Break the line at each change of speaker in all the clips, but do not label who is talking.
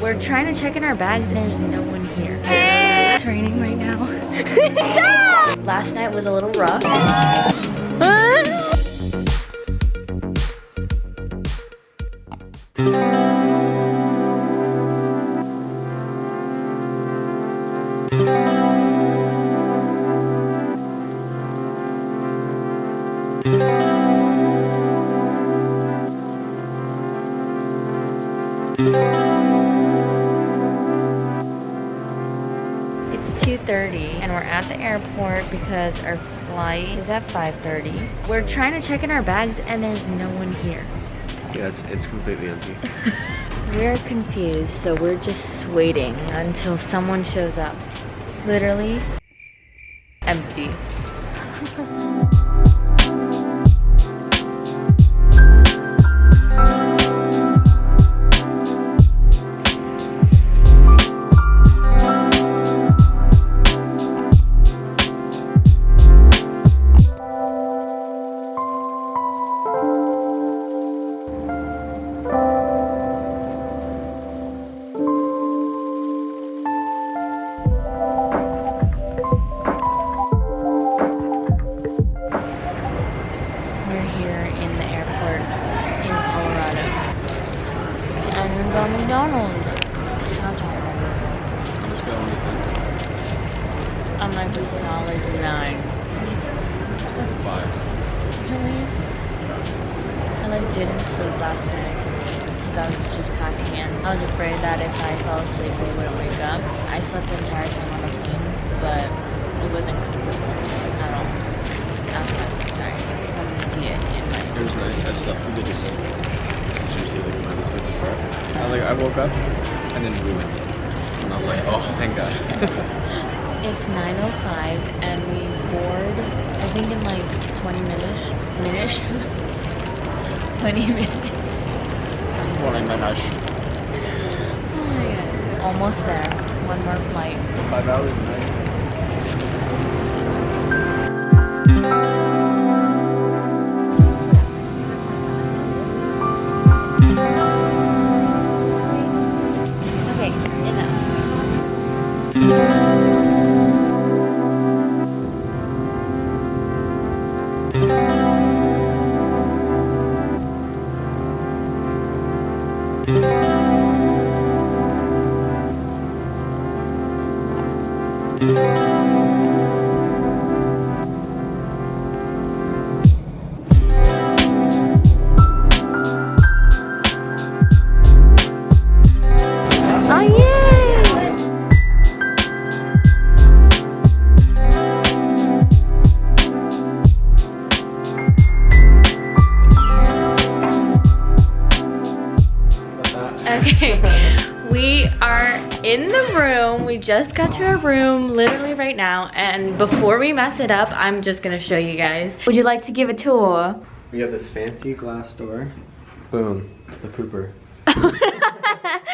We're trying to check in our bags and there's no one here. It's raining right now. Last night was a little rough. It's 2:30 and we're at the airport because our flight is at 5:30. We're trying to check in our bags and there's no one here.
Yeah, it's completely empty.
We're confused, so we're just waiting until someone shows up. Literally empty. McDonald's.
Let's go.
I'm like a solid 9.
5.
Really? I like didn't sleep last night because I was just packing in. I was afraid that if I fell asleep I wouldn't wake up. I slept the entire time on the plane, but it wasn't comfortable at all. That's why I'm so tired. I can see it in my...
It was nice. I slept through the descent. It's usually like my least favorite part. I woke up and then we went. And I was like, oh, thank God.
It's 9:05 and we board, I think in like 20 minutes. 20 minutes.
20 minutes.
Oh my God. Almost there. One more flight.
5 hours and 9.
Okay, enough. Okay, we are in the room. We just got to our room literally right now, and before we mess it up, I'm just gonna show you guys. Would you like to give a tour?
We have this fancy glass door. Boom, the pooper.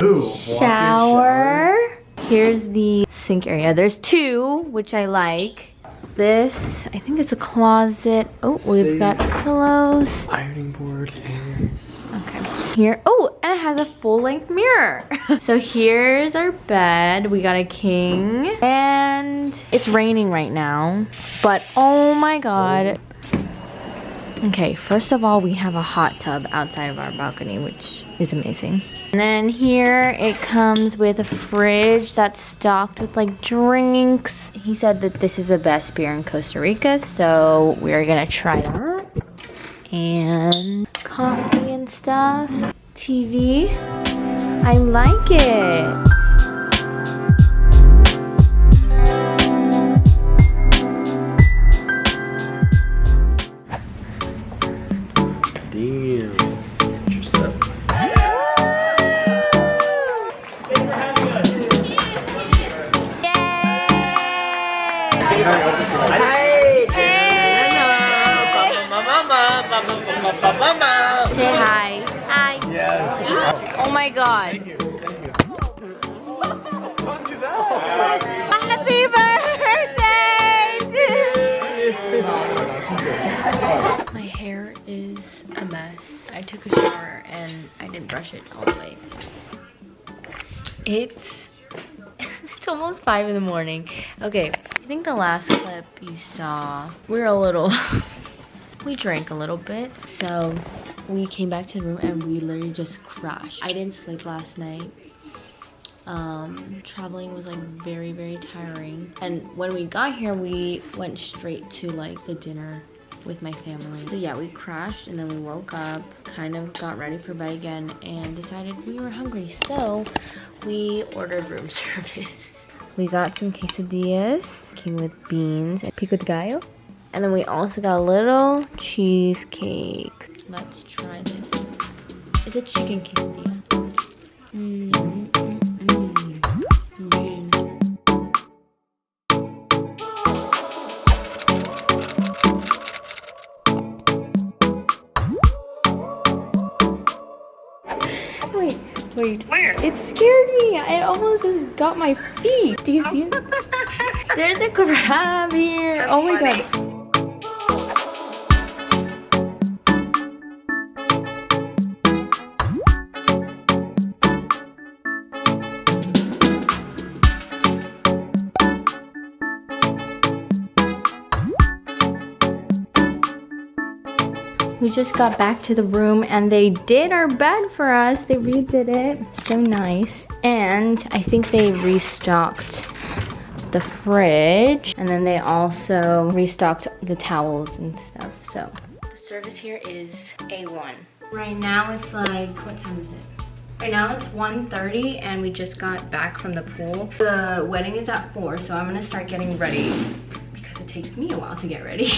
Ooh,
Shower. Here's the sink area. There's 2, which I like. This, I think it's a closet. Oh, we've got pillows.
Ironing board and...
Okay. Here, oh, and it has a full-length mirror. So here's our bed. We got a king. And it's raining right now. But oh my God. Okay, first of all, we have a hot tub outside of our balcony, which is amazing. And then here it comes with a fridge that's stocked with like drinks. He said that this is the best beer in Costa Rica, so we're gonna try that. And coffee and stuff. TV. I like it.
Damn. Interesting.
Say hi. Hi.
Yes.
Oh my God.
Thank you. Thank you. Don't do that.
Happy birthday! My hair is a mess. I took a shower and I didn't brush it all the way. It's it's almost 5 in the morning. Okay, I think the last clip you saw, we're a little we drank a little bit, so we came back to the room and we literally just crashed. I didn't sleep last night. Traveling was like very tiring, and when we got here we went straight to like the dinner with my family. So yeah, we crashed and then we woke up, kind of got ready for bed again, and decided we were hungry, so we ordered room service. We got some quesadillas, came with beans and pico de gallo, and then we also got a little cheesecake. Let's try this. It's a chicken quesadilla. Wait. Where? It scared me. It almost just got my feet. Do you see it? There's a crab here. That's oh my funny. God. We just got back to the room and they did our bed for us. They redid it. So nice. And I think they restocked the fridge. And then they also restocked the towels and stuff. So the service here is A1. Right now it's like, what time is it? Right now it's 1:30 and we just got back from the pool. The wedding is at 4, so I'm gonna start getting ready because it takes me a while to get ready.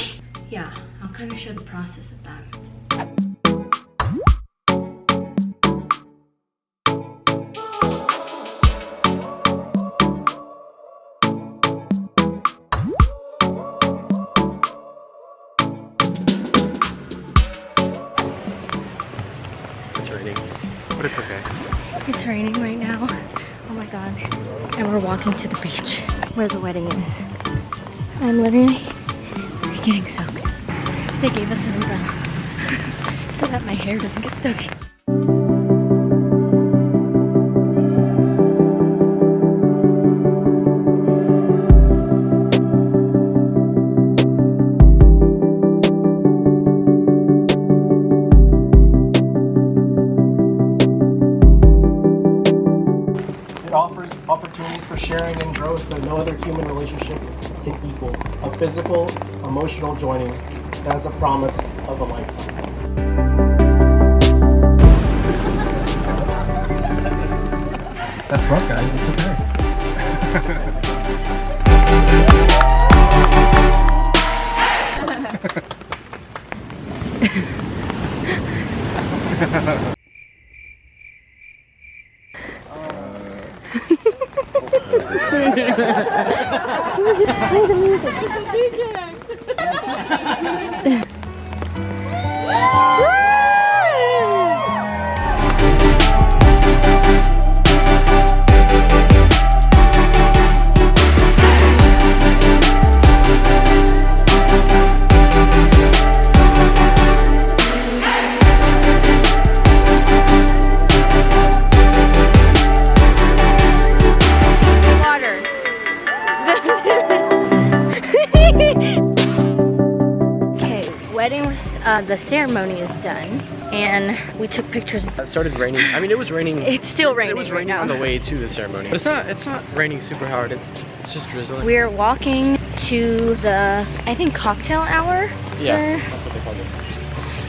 Yeah, I'll kind of show the process of that.
It's raining, but it's okay.
It's raining right now. Oh my God. And we're walking to the beach where the wedding is. I'm literally getting soaked. They gave us an umbrella so that my hair doesn't get soaked.
It offers opportunities for sharing and growth that no other human relationship can equal. A physical, emotional joining that has a promise of a lifetime. That's love, guys. It's okay.
Play the music. The ceremony is done and we took pictures.
It started raining. I mean, it was raining.
It's still raining.
It was raining
right
on
now.
the way to the ceremony. But it's not raining super hard. It's just drizzling.
We're walking to the, I think, cocktail hour.
Yeah, that's what they call it.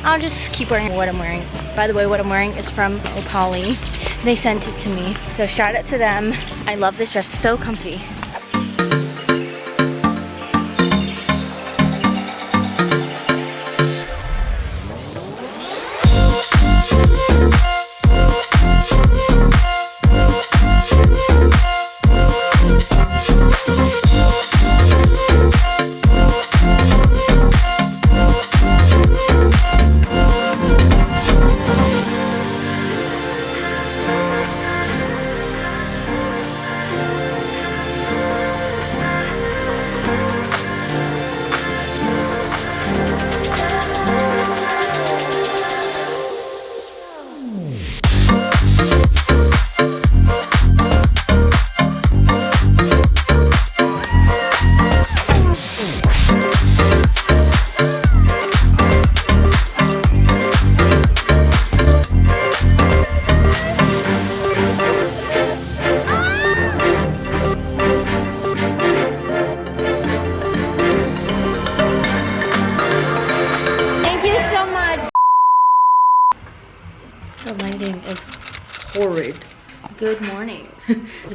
I'll just keep wearing what I'm wearing. By the way, what I'm wearing is from Opali. They sent it to me, so shout out to them. I love this dress, so comfy.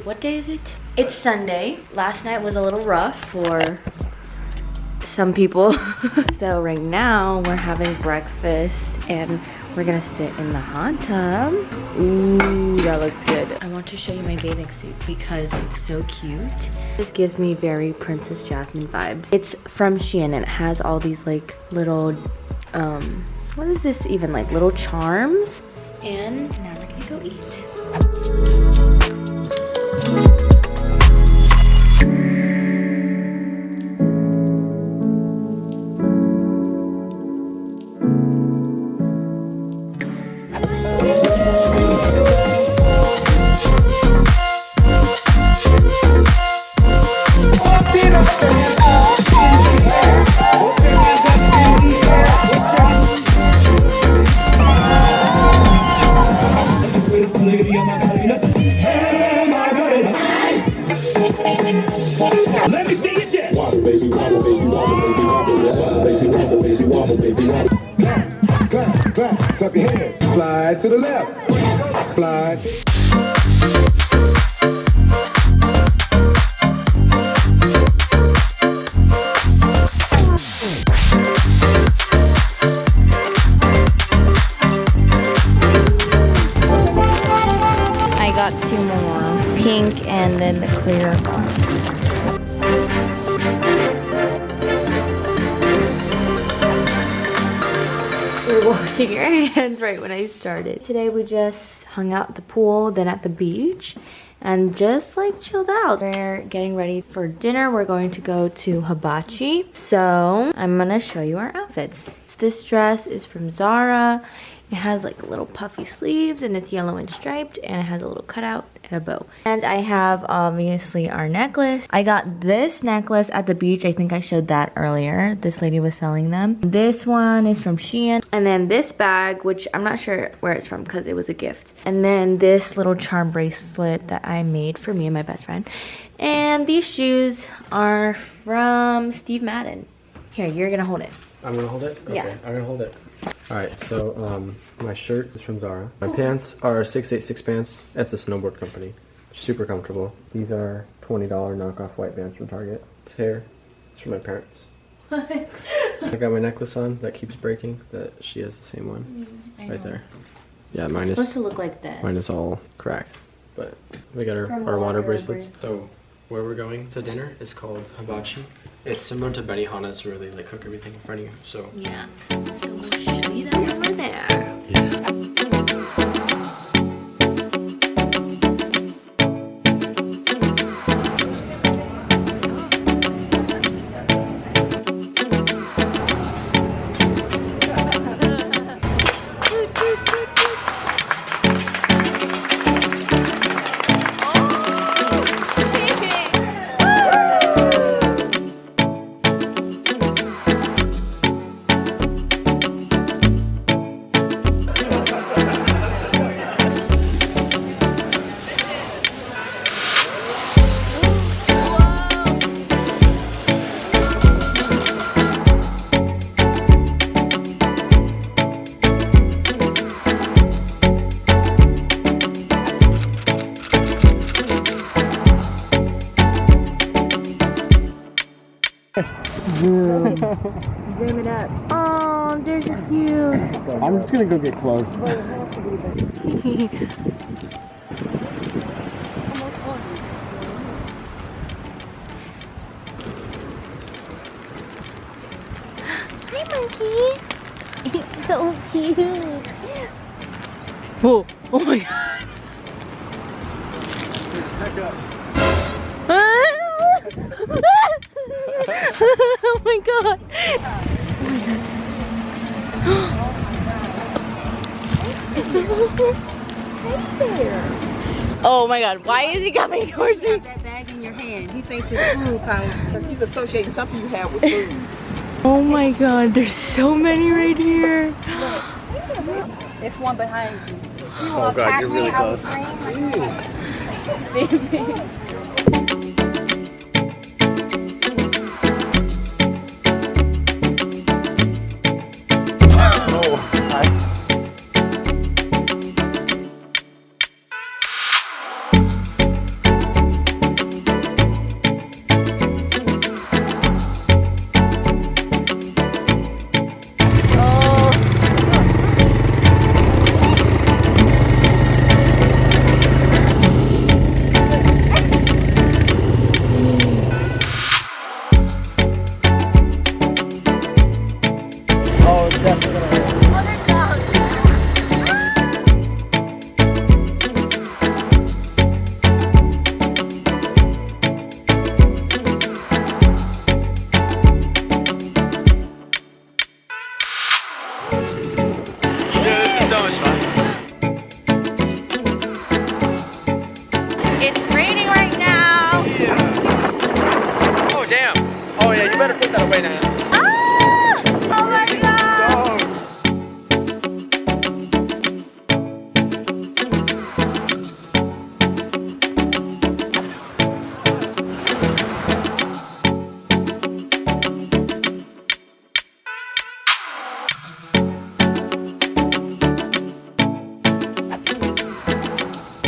What day is it? It's Sunday. Last night was a little rough for some people. So right now we're having breakfast and we're gonna sit in the hot tub. Ooh, that looks good. I want to show you my bathing suit because it's so cute. This gives me very Princess Jasmine vibes. It's from Shein and it has all these like little, what is this even, like little charms? And now we're gonna go eat.
Let me see your chest. Wobble, baby, wobble, baby, wobble, baby, wobble, baby, wobble, baby, wobble, baby, wobble. Clap, clap, clap, clap your hands. Slide to the left. Slide.
I got 2 more, pink and then the clear one. You're washing your hands right when I started. Today we just hung out at the pool, then at the beach, and just like chilled out. We're getting ready for dinner. We're going to go to Hibachi. So I'm gonna show you our outfits. This dress is from Zara. It has like little puffy sleeves and it's yellow and striped and it has a little cutout and a bow. And I have obviously our necklace. I got this necklace at the beach. I think I showed that earlier. This lady was selling them. This one is from Shein. And then this bag, which I'm not sure where it's from because it was a gift. And then this little charm bracelet that I made for me and my best friend. And these shoes are from Steve Madden. Here, you're gonna hold it.
I'm gonna hold it? Okay,
Yeah.
I'm gonna hold it. Alright, so my shirt is from Zara. My pants are 686 pants. It's a snowboard company. Super comfortable. These are $20 knockoff white bands from Target. This hair is from my parents.
What?
I got my necklace on that keeps breaking. That she has the same one right there. Yeah, mine
It's
is
supposed to look like this.
mine is all cracked. But we got our water bracelets. So where we're going to dinner is called Hibachi. It's similar to Benihana, so really like cook everything in front of you. So
Yeah. So we'll show you that when we're there. Zoom it up. Oh, they're so cute.
I'm just gonna go get clothes.
Hi, monkey. It's so cute. Oh, oh my god. Oh my god. Oh my god, why is he coming towards me?
That bag in your hand. He thinks it's food, probably. He's associating something you have with food.
Oh my god, there's so many right here.
There's one behind you.
Oh god, you're really close.
It's raining right now.
Yeah. Oh damn. Oh yeah, you better put that away now.
Ah! Oh my god.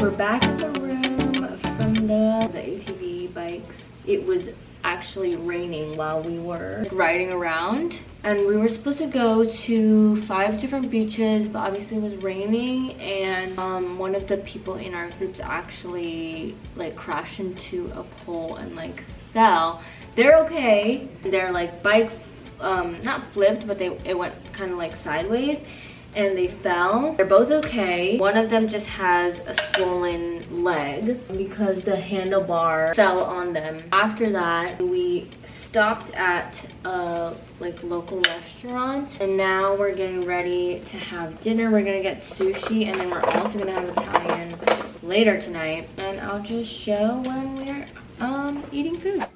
We're back at the room from the ATV bikes. It was actually raining while we were riding around, and we were supposed to go to 5 different beaches, but obviously it was raining, and one of the people in our groups actually like crashed into a pole and like fell. They're okay. Their like bike not flipped, but it went kind of like sideways and they fell. They're both okay. One of them just has a swollen leg because the handlebar fell on them. After that, we stopped at a like local restaurant, and now we're getting ready to have dinner. We're gonna get sushi, and then we're also gonna have Italian later tonight. And I'll just show when we're eating food.